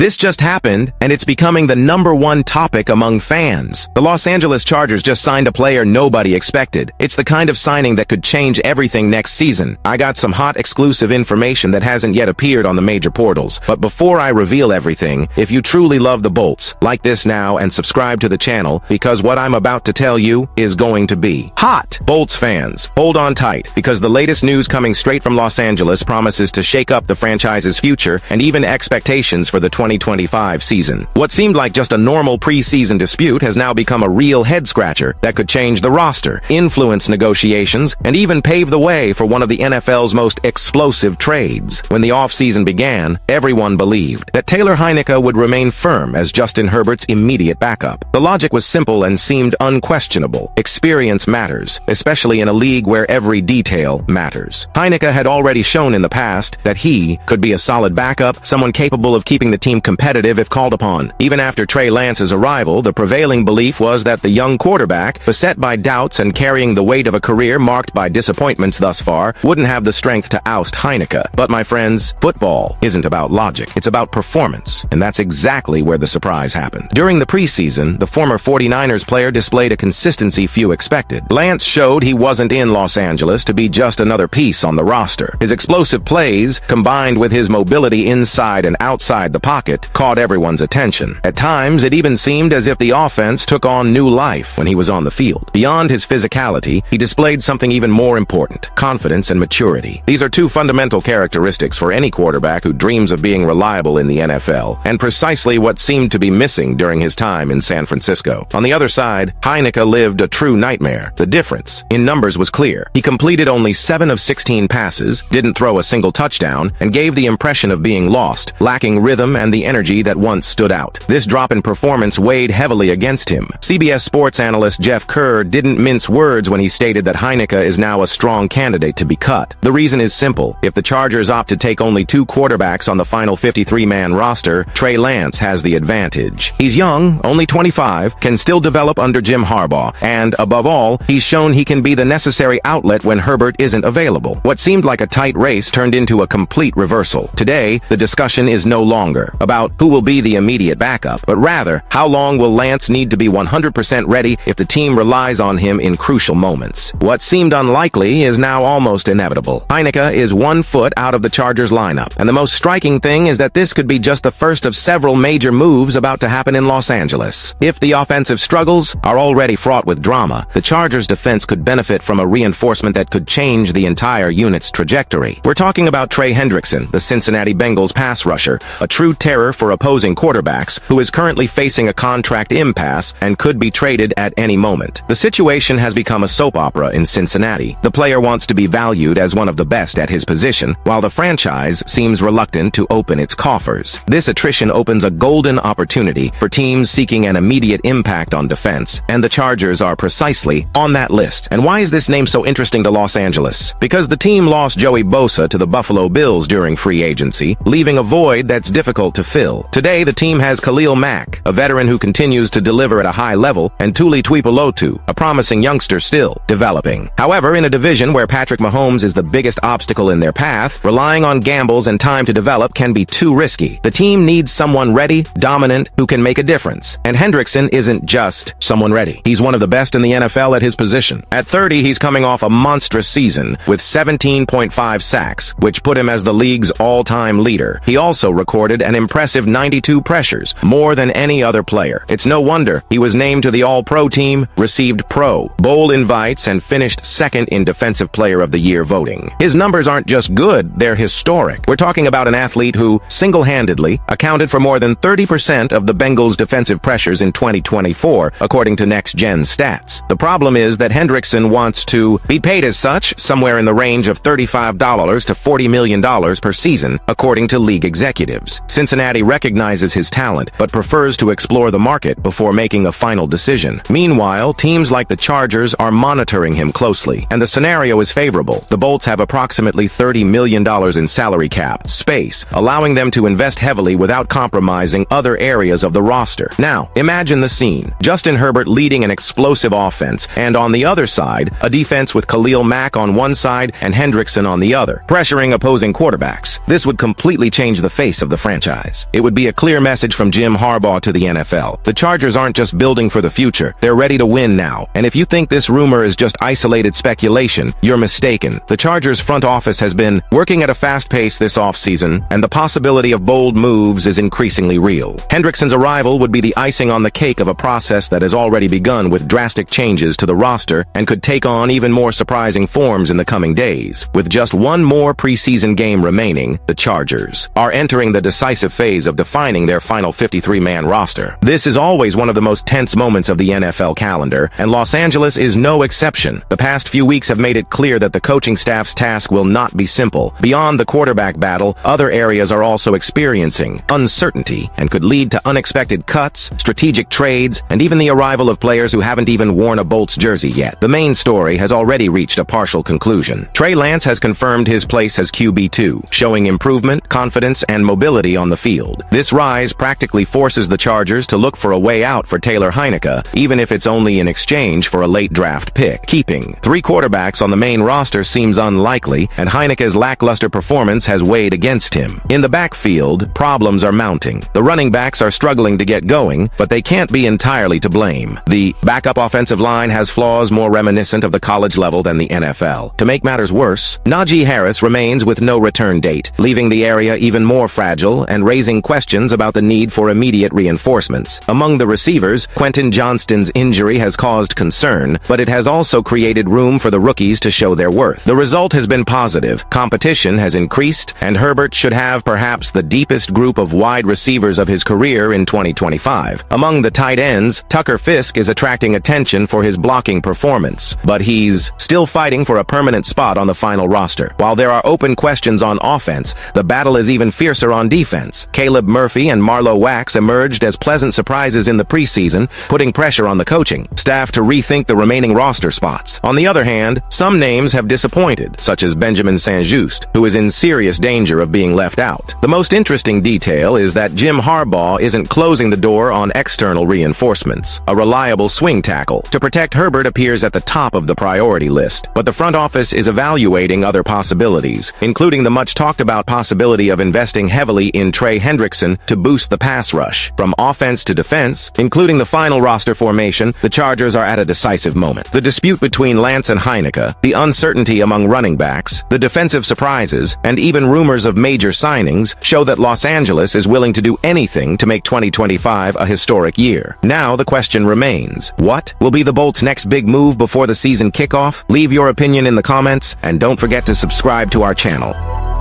This just happened, and it's becoming the #1 topic among fans. The Los Angeles Chargers just signed a player nobody expected. It's the kind of signing that could change everything next season. I got some hot exclusive information that hasn't yet appeared on the major portals. But before I reveal everything, if you truly love the Bolts, like this now and subscribe to the channel, because what I'm about to tell you is going to be hot. Bolts fans, hold on tight, because the latest news coming straight from Los Angeles promises to shake up the franchise's future and even expectations for the 2025 season. What seemed like just a normal preseason dispute has now become a real head-scratcher that could change the roster, influence negotiations, and even pave the way for one of the NFL's most explosive trades. When the offseason began, everyone believed that Taylor Heinicke would remain firm as Justin Herbert's immediate backup. The logic was simple and seemed unquestionable. Experience matters, especially in a league where every detail matters. Heinicke had already shown in the past that he could be a solid backup, someone capable of keeping the team competitive if called upon. Even after Trey Lance's arrival, the prevailing belief was that the young quarterback, beset by doubts and carrying the weight of a career marked by disappointments thus far, wouldn't have the strength to oust Heinicke. But my friends, football isn't about logic, it's about performance, and that's exactly where the surprise happened. During the preseason, the former 49ers player displayed a consistency few expected. Lance showed he wasn't in Los Angeles to be just another piece on the roster. His explosive plays, combined with his mobility inside and outside the pocket, caught everyone's attention. At times, it even seemed as if the offense took on new life when he was on the field. Beyond his physicality, he displayed something even more important: confidence and maturity. These are two fundamental characteristics for any quarterback who dreams of being reliable in the NFL, and precisely what seemed to be missing during his time in San Francisco. On the other side, Heinicke lived a true nightmare. The difference in numbers was clear. He completed only 7 of 16 passes, didn't throw a single touchdown, and gave the impression of being lost, lacking rhythm and the energy that once stood out. This drop in performance weighed heavily against him. CBS Sports analyst Jeff Kerr didn't mince words when he stated that Heinicke is now a strong candidate to be cut. The reason is simple. If the Chargers opt to take only 2 quarterbacks on the final 53-man roster, Trey Lance has the advantage. He's young, only 25, can still develop under Jim Harbaugh, and above all, he's shown he can be the necessary outlet when Herbert isn't available. What seemed like a tight race turned into a complete reversal. Today, the discussion is no longer about who will be the immediate backup, but rather, how long will Lance need to be 100% ready if the team relies on him in crucial moments. What seemed unlikely is now almost inevitable. Heinicke is 1 foot out of the Chargers lineup, and the most striking thing is that this could be just the first of several major moves about to happen in Los Angeles. If the offensive struggles are already fraught with drama, the Chargers' defense could benefit from a reinforcement that could change the entire unit's trajectory. We're talking about Trey Hendrickson, the Cincinnati Bengals pass rusher, a true terror for opposing quarterbacks, who is currently facing a contract impasse and could be traded at any moment. The situation has become a soap opera in Cincinnati. The player wants to be valued as one of the best at his position, while the franchise seems reluctant to open its coffers. This attrition opens a golden opportunity for teams seeking an immediate impact on defense, and the Chargers are precisely on that list. And why is this name so interesting to Los Angeles? Because the team lost Joey Bosa to the Buffalo Bills during free agency, leaving a void that's difficult to fill. Today, the team has Khalil Mack, a veteran who continues to deliver at a high level, and Tuli Tuipulotu, a promising youngster still developing. However, in a division where Patrick Mahomes is the biggest obstacle in their path, relying on gambles and time to develop can be too risky. The team needs someone ready, dominant, who can make a difference. And Hendrickson isn't just someone ready. He's one of the best in the NFL at his position. At 30, he's coming off a monstrous season with 17.5 sacks, which put him as the league's all-time leader. He also recorded an impressive 92 pressures, more than any other player. It's no wonder he was named to the All-Pro team, received Pro Bowl invites, and finished second in Defensive Player of the Year voting. His numbers aren't just good, they're historic. We're talking about an athlete who, single-handedly, accounted for more than 30% of the Bengals' defensive pressures in 2024, according to Next Gen Stats. The problem is that Hendrickson wants to be paid as such, somewhere in the range of $35 to $40 million per season, according to league executives. Cincinnati recognizes his talent, but prefers to explore the market before making a final decision. Meanwhile, teams like the Chargers are monitoring him closely, and the scenario is favorable. The Bolts have approximately $30 million in salary cap space, allowing them to invest heavily without compromising other areas of the roster. Now, imagine the scene. Justin Herbert leading an explosive offense, and on the other side, a defense with Khalil Mack on one side and Hendrickson on the other, pressuring opposing quarterbacks. This would completely change the face of the franchise. franchise. It would be a clear message from Jim Harbaugh to the NFL. The Chargers aren't just building for the future, they're ready to win now. And if you think this rumor is just isolated speculation, you're mistaken. The Chargers front office has been working at a fast pace this offseason, and the possibility of bold moves is increasingly real. Hendrickson's arrival would be the icing on the cake of a process that has already begun with drastic changes to the roster and could take on even more surprising forms in the coming days. With just one more preseason game remaining, the Chargers are entering the decisive phase of defining their final 53-man roster. This is always one of the most tense moments of the NFL calendar, and Los Angeles is no exception. The past few weeks have made it clear that the coaching staff's task will not be simple. Beyond the quarterback battle, other areas are also experiencing uncertainty and could lead to unexpected cuts, strategic trades, and even the arrival of players who haven't even worn a Bolts jersey yet. The main story has already reached a partial conclusion. Trey Lance has confirmed his place as QB2, showing improvement, confidence, and mobility on the field. This rise practically forces the Chargers to look for a way out for Taylor Heinicke, even if it's only in exchange for a late draft pick. Keeping three quarterbacks on the main roster seems unlikely, and Heinicke's lackluster performance has weighed against him. In the backfield, problems are mounting. The running backs are struggling to get going, but they can't be entirely to blame. The backup offensive line has flaws more reminiscent of the college level than the NFL. To make matters worse, Najee Harris remains with no return date, leaving the area even more fragile and raising questions about the need for immediate reinforcements. Among the receivers, Quentin Johnston's injury has caused concern, but it has also created room for the rookies to show their worth. The result has been positive. Competition has increased, and Herbert should have perhaps the deepest group of wide receivers of his career in 2025. Among the tight ends, Tucker Fisk is attracting attention for his blocking performance, but he's still fighting for a permanent spot on the final roster. While there are open questions on offense, the battle is even fiercer on defense. Caleb Murphy and Marlowe Wax emerged as pleasant surprises in the preseason, putting pressure on the coaching staff to rethink the remaining roster spots. On the other hand, some names have disappointed, such as Benjamin Saint-Just, who is in serious danger of being left out. The most interesting detail is that Jim Harbaugh isn't closing the door on external reinforcements. A reliable swing tackle to protect Herbert appears at the top of the priority list, but the front office is evaluating other possibilities, including the much-talked-about possibility of investing heavily in Trey Hendrickson to boost the pass rush. From offense to defense, including the final roster formation, the Chargers are at a decisive moment. The dispute between Lance and Heinicke, the uncertainty among running backs, the defensive surprises, and even rumors of major signings show that Los Angeles is willing to do anything to make 2025 a historic year. Now the question remains, what will be the Bolts' next big move before the season kickoff? Leave your opinion in the comments, and don't forget to subscribe to our channel.